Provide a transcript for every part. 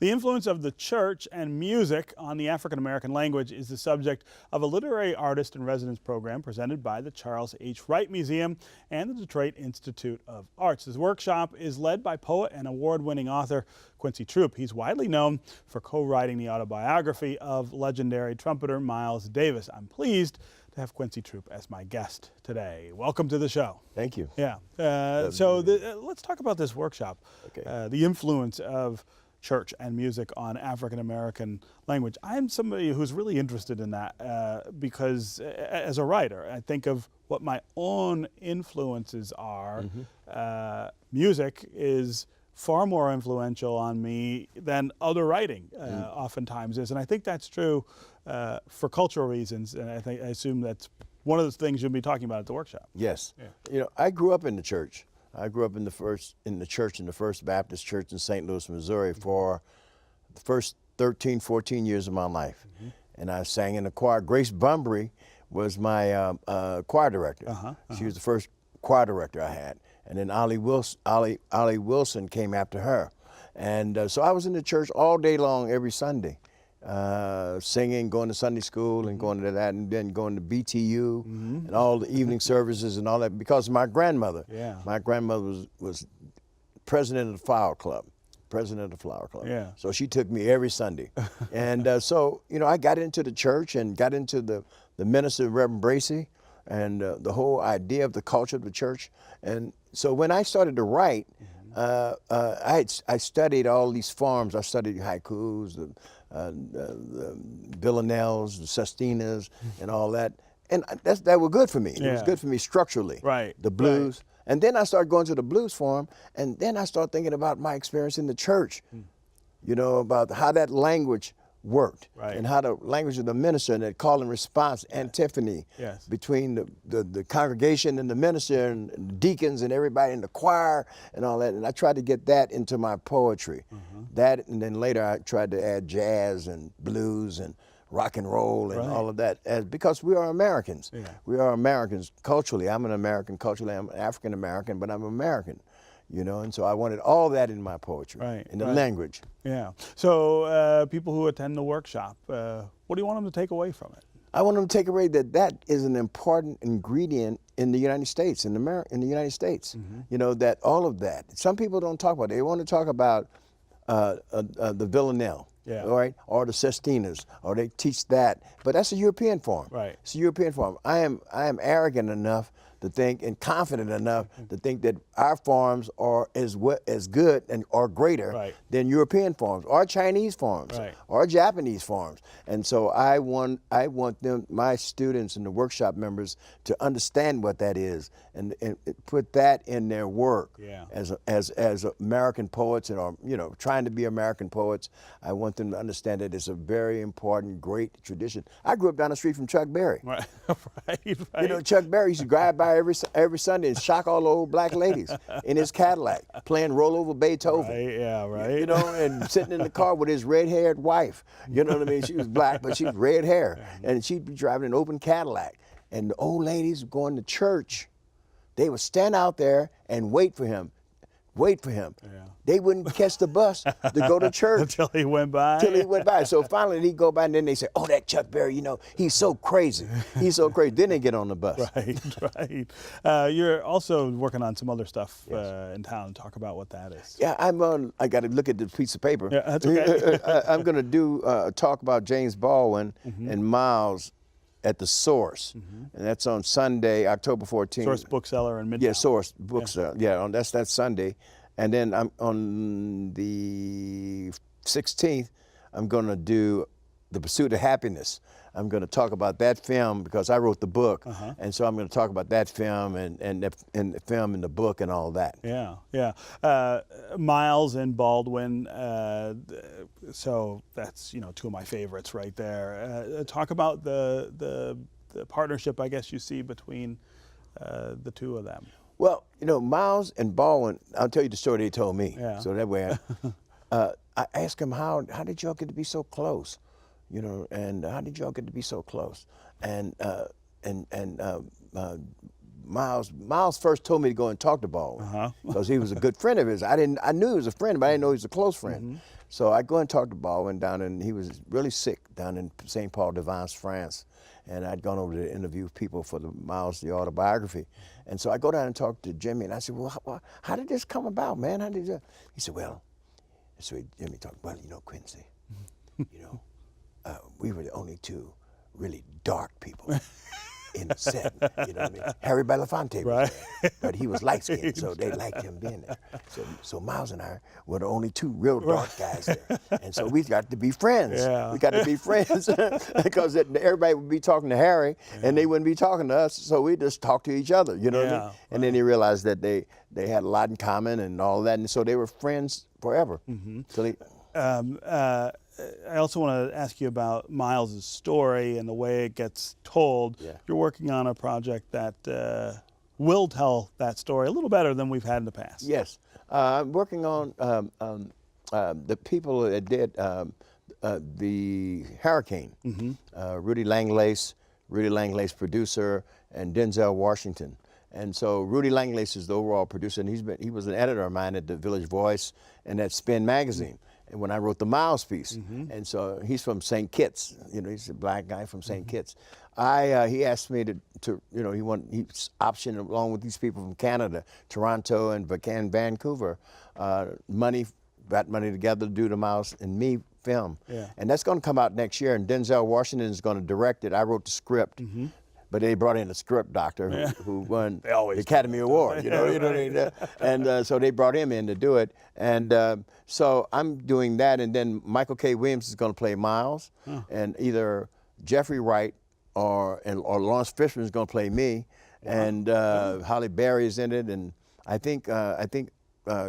The influence of the church and music on the African American language is the subject of a literary artist in residence program presented by the Charles H. Wright Museum and the Detroit Institute of Arts. This workshop is led by poet and award-winning author Quincy Troupe. He's widely known for co-writing the autobiography of legendary trumpeter Miles Davis. I'm pleased to have Quincy Troupe as my guest today. Welcome to the show. Thank you. Yeah. Let's talk about this workshop. Okay. The influence of church and music on African American language. I'm somebody who's really interested in that because as a writer, I think of what my own influences are. Music is far more influential on me than other writing oftentimes is, and I think that's true for cultural reasons, and I assume that's one of the things you'll be talking about at the workshop. Yes. Yeah. You know, I grew up in the church. I grew up in the First Baptist Church in St. Louis, Missouri for the first 13, 14 years of my life. And I sang in the choir. Grace Bunbury was my choir director. She was the first choir director I had. And then Ollie Wilson came after her. And so I was in the church all day long, every Sunday, singing, going to Sunday school and going to that, and then going to BTU and all the evening services and all that, because my grandmother, was president of the Flower Club. Yeah. So she took me every Sunday. And so, you know, I got into the church and got into the minister, Reverend Bracy, and the whole idea of the culture of the church. And so when I started to write, I studied all these forms. I studied haikus, the villanelles, the sestinas, and all that. And that was good for me. It was good for me structurally. Right. The blues. Right. And then I started going to the blues form, and then I started thinking about my experience in the church, you know, about how that language worked, and how the language of the minister and that call and response antiphony between the congregation and the minister and the deacons and everybody in the choir and all that. And I tried to get that into my poetry. That, and then later I tried to add jazz and blues and rock and roll and all of that, because we are Americans. We are Americans culturally. I'm an American culturally. I'm African American, but I'm American. You know, and so I wanted all that in my poetry, in the language. Yeah. So people who attend the workshop, what do you want them to take away from it? I want them to take away that is an important ingredient in the United States, in the United States. You know, that all of that. Some people don't talk about it. They want to talk about the villanelle. All right, or the sestinas, or they teach that, but that's a European form. It's a European form. I am arrogant enough to think, and confident enough to think, that our forms are as good and or greater than European forms, or Chinese forms, or Japanese forms. And so I want them, my students and the workshop members, to understand what that is and put that in their work as American poets, and, or, you know, trying to be American poets. I want them to understand that it's a very important, great tradition. I grew up down the street from Chuck Berry. You know, Chuck Berry used to drive by every Sunday and shock all the old black ladies in his Cadillac, playing Roll Over Beethoven. You know, and sitting in the car with his red-haired wife. You know what I mean? She was black, but she was red hair, and she'd be driving an open Cadillac. And the old ladies going to church, they would stand out there and wait for him. They wouldn't catch the bus to go to church. Until he went by? So finally he'd go by, and then they say, oh, that Chuck Berry, you know, he's so crazy. He's so crazy. Then they get on the bus. You're also working on some other stuff in town. Talk about what that is. Yeah, I got to look at the piece of paper. Yeah, that's okay. I'm going to do a talk about James Baldwin and Miles at the Source, and that's on Sunday, October 14th. Source Bookseller in Midtown. Yeah, Source Bookseller. Yeah, that's Sunday, and then I'm on the 16th. I'm going to do The Pursuit of Happiness. I'm going to talk about that film because I wrote the book, and so I'm going to talk about that film and the film and the book and all that. Miles and Baldwin. So that's, you know, two of my favorites right there. Talk about the partnership, I guess, you see between the two of them. Well, you know, Miles and Baldwin. I'll tell you the story they told me. So that way, I asked him, how did y'all get to be so close? You know, and how did y'all get to be so close? And Miles first told me to go and talk to Baldwin because he was a good friend of his. I knew he was a friend, but I didn't know he was a close friend. So I go and talk to Baldwin down in, he was really sick down in St. Paul de Vence, France. And I'd gone over to interview people for the Miles, the autobiography. And so I go down and talk to Jimmy, and I said, well, how did this come about, man? How did you? He said, well, so Jimmy talked, well, you know, Quincy, you know, we were the only two really dark people in the set, you know what I mean? Harry Belafonte was there, but he was light-skinned, so they liked him being there. So Miles and I were the only two real dark guys there. And so we got to be friends. Yeah. We got to be friends because everybody would be talking to Harry, and they wouldn't be talking to us, so we just talked to each other, you know what I mean? And then he realized that they had a lot in common and all that, and so they were friends forever. So I also want to ask you about Miles's story and the way it gets told. Yeah. You're working on a project that will tell that story a little better than we've had in the past. Yes, I'm working on the people that did the Hurricane. Rudy Langlace producer, and Denzel Washington. And so Rudy Langlace is the overall producer, and he was an editor of mine at the Village Voice and at Spin Magazine. And when I wrote the Miles piece, and so he's from St. Kitts, you know, he's a black guy from St. Kitts. He asked me to you know, he's optioned along with these people from Canada, Toronto and Vancouver, got money together to do the Miles and Me film. Yeah. And that's going to come out next year, and Denzel Washington is going to direct it. I wrote the script. But they brought in a script doctor who won the Academy Award, you know what I mean? And so they brought him in to do it. And so I'm doing that, and then Michael K. Williams is going to play Miles, and either Jeffrey Wright or Lawrence Fishburne is going to play me, and Halle Berry is in it, and I think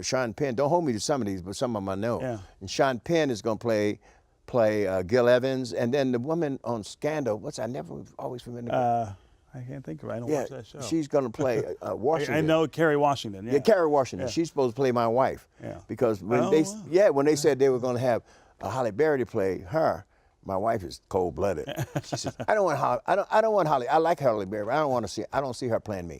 Sean Penn. Don't hold me to some of these, but some of them I know. Yeah. And Sean Penn is going to play Gil Evans, and then the woman on Scandal. I never always remember. I can't think of it. I don't watch that show. She's going to play Washington. I know Kerry Washington. Yeah, Kerry Washington. She's supposed to play my wife. Yeah. Because when they said they were going to have Halle Berry to play her, my wife is cold-blooded. She says, I don't want Halle. I like Halle Berry, but I don't see her playing me.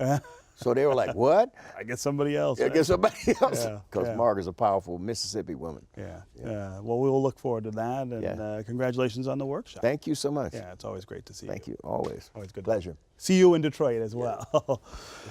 So they were like, what? I guess somebody else. I guess somebody else. Yeah, Because Margaret's a powerful Mississippi woman. Well, we will look forward to that, and congratulations on the workshop. Thank you so much. Yeah, it's always great to see you. Thank you. Always. Always good. Pleasure. See you in Detroit as well.